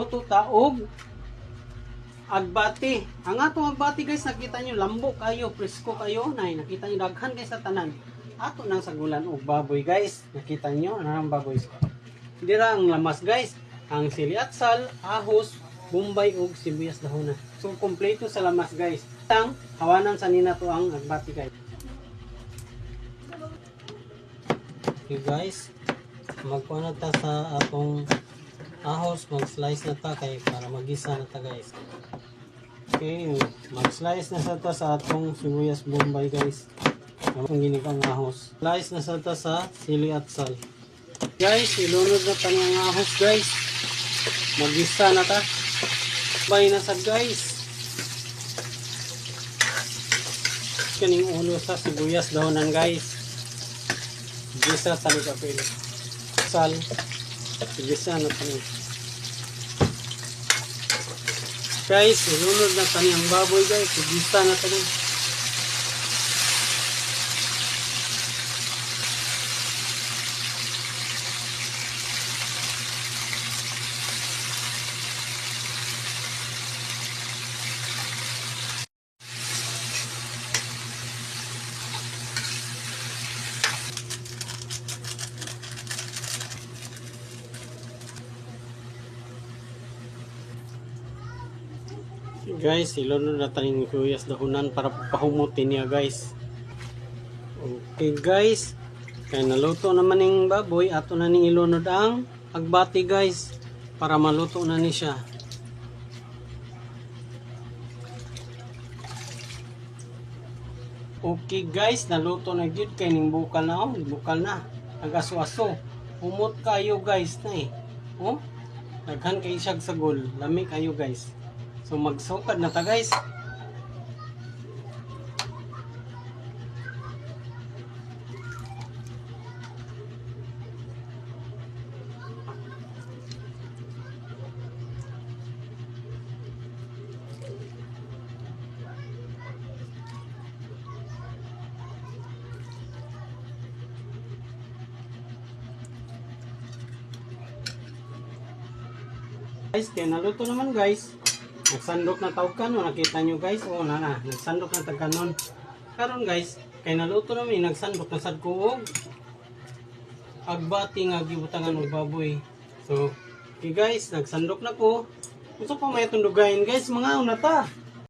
Luto taog agbati. Ang atong agbati guys, nakita nyo lambo kayo, presko kayo, nay nakita nyo daghan kay sa tanan. Ato nang sagulan og baboy guys. Nakita nyo ang baboy. Dira ang lamas guys, ang sili at sal, ahos, bombay ug sibuyas dahon na. So kompleto sa lamas guys. Tang hawanan sa nina to ang agbati guys. Okay guys, magkuha na ta sa atong ahos, mag-slice na ta kay para magisa na ta guys. Okay, mag-slice na sa ta sa atong sibuyas bombay guys. Ang ginikang ahos. Slice na sa ta sa sili at sal. Guys, ilunod na ta ng ahos guys. Magisa na ta. Bay na sa guys. Kaning ulo sa sibuyas dahonan guys. Gisa tani ka pili. Sal. Gisa na tani. Guys, ilunod na tani ang baboy guys. Gisa na tani. Guys, ilunod na taning sibuyas dahonan para pahumutin niya guys. Okay guys, kaya naluto naman ng baboy, ato na ning ilunod ang agbati guys para maluto na ni siya. Okay guys, naluto na gyud kay ning bukal na bukal na. Agaso-aso. Humot kayo guys na eh. Oh, daghan kay siyag sagol, lami kayo guys. So magsukad na ta guys. Guys, kaya naluto naman guys. Nagsandok na tawag kanon, nakita nyo guys, o nagsandok na tagkanon. Karon guys, kay naluto namin, nagsandok na sad ko og agbati nga gibutangan og baboy. So, okay guys, nagsandok na ko. Gusto pa may tundugayin guys, mga una ta.